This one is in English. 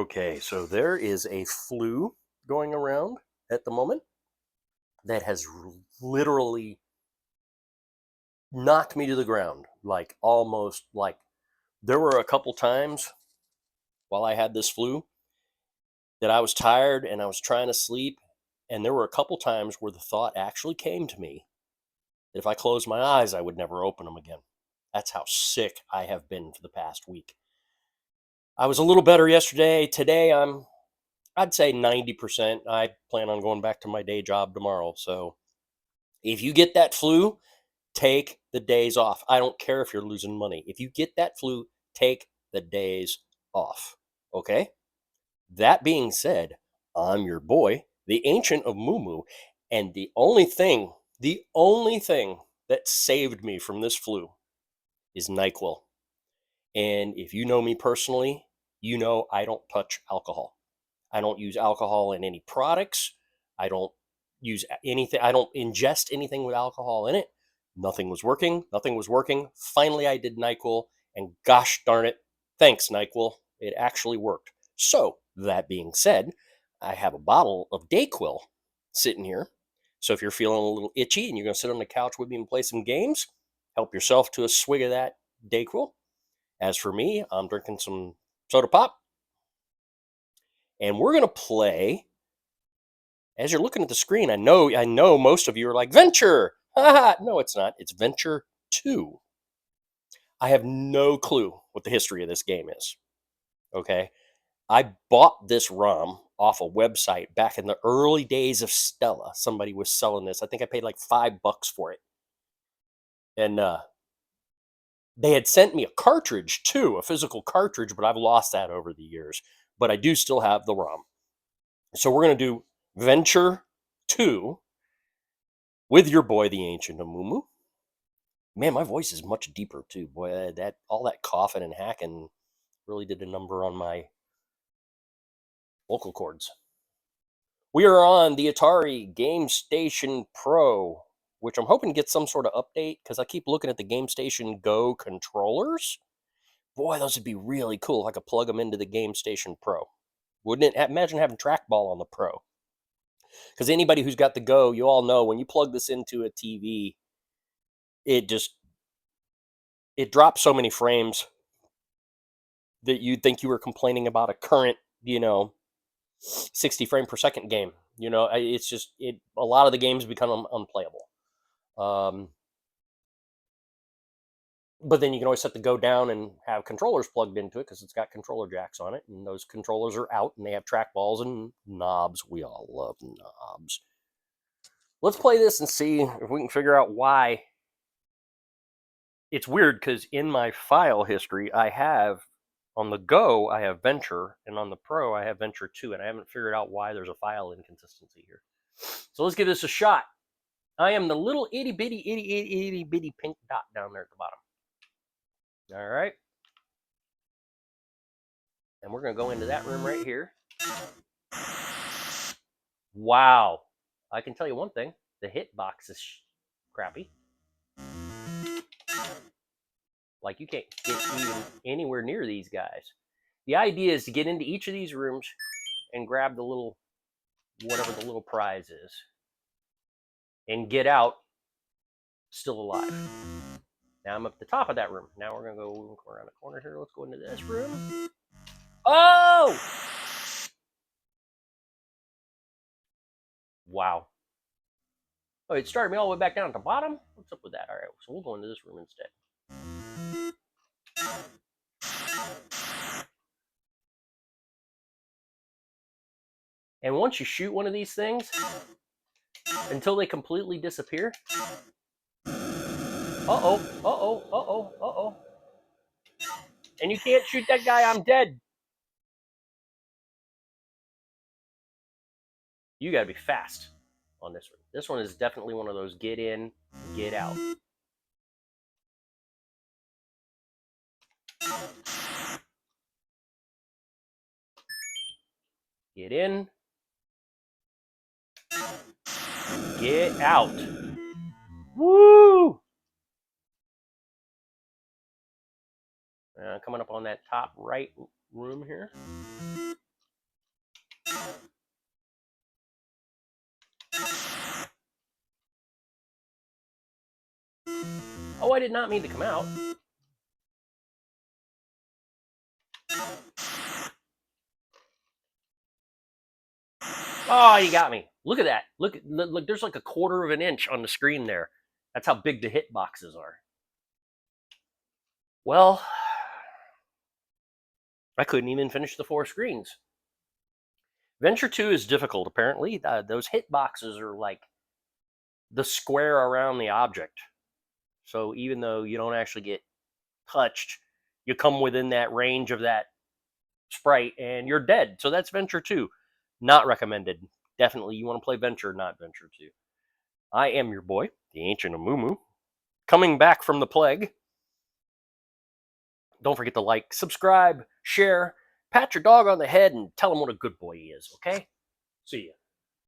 Okay, so there is a flu going around at the moment that has literally knocked me to the ground. Like almost like there were a couple times while I had this flu that I was tired and I was trying to sleep. And there were a couple times where the thought actually came to me that if I closed my eyes, I would never open them again. That's how sick I have been for the past week. I was a little better yesterday. Today, I'd say 90%. I plan on going back to my day job tomorrow. So if you get that flu, take the days off. I don't care if you're losing money. If you get that flu, take the days off. Okay? That being said, I'm your boy, the Ancient of Moo, and the only thing that saved me from this flu is NyQuil. And if you know me personally, you know I don't touch alcohol. I don't use alcohol in any products. I don't use anything. I don't ingest anything with alcohol in it. Nothing was working. Nothing was working. Finally, I did NyQuil, and gosh darn it, thanks, NyQuil. It actually worked. So, that being said, I have a bottle of Dayquil sitting here. So, if you're feeling a little itchy and you're going to sit on the couch with me and play some games, help yourself to a swig of that Dayquil. As for me, I'm drinking some soda pop, and we're going to play. As you're looking at the screen, I know most of you are like, Venture! No, it's not. It's Venture 2. I have no clue what the history of this game is. Okay? I bought this ROM off a website back in the early days of Stella. Somebody was selling this. I think I paid like $5 for it. And they had sent me a cartridge too, a physical cartridge, but I've lost that over the years. But I do still have the ROM. So we're going to do Venture 2 with your boy, the Ancient of Moo. Man, my voice is much deeper too. Boy, that all that coughing and hacking really did a number on my vocal cords. We are on the Atari Game Station Pro, which I'm hoping to get some sort of update because I keep looking at the Game Station Go controllers. Boy, those would be really cool if I could plug them into the Game Station Pro. Wouldn't it? Imagine having trackball on the Pro. Because anybody who's got the Go, you all know when you plug this into a TV, it drops so many frames that you'd think you were complaining about a current, 60 frame per second game. It's just a lot of the games become unplayable. But then you can always set the Go down and have controllers plugged into it because it's got controller jacks on it, and those controllers are out and they have trackballs and knobs. We all love knobs. Let's play this and see if we can figure out why. It's weird because in my file history, I have on the Go, I have Venture, and on the Pro, I have Venture 2, and I haven't figured out why there's a file inconsistency here. So let's give this a shot. I am the little itty bitty pink dot down there at the bottom. All right. And we're going to go into that room right here. Wow. I can tell you one thing. The hitbox is crappy. Like, you can't get even anywhere near these guys. The idea is to get into each of these rooms and grab the little, whatever the little prize is, and get out still alive. Now I'm up at the top of that room. Now we're going to go around the corner here. Let's go into this room. Oh! Wow. Oh, it started me all the way back down at the bottom? What's up with that? All right, so we'll go into this room instead. And once you shoot one of these things, until they completely disappear. Uh-oh, uh-oh, uh-oh, uh-oh. And you can't shoot that guy, I'm dead. You gotta be fast on this one. This one is definitely one of those get in, get out. Get in, get out. Woo! Coming up on that top right room here. Oh, I did not mean to come out. Oh, you got me. Look at that. Look, there's like a quarter of an inch on the screen there. That's how big the hit boxes are. Well, I couldn't even finish the 4 screens. Venture 2 is difficult, apparently. Those hit boxes are like the square around the object. So even though you don't actually get touched, you come within that range of that sprite and you're dead. So that's Venture 2. Not recommended. Definitely, you want to play Venture, not Venture 2. I am your boy, the Ancient of Moo, coming back from the plague. Don't forget to like, subscribe, share, pat your dog on the head, and tell him what a good boy he is, okay? See ya.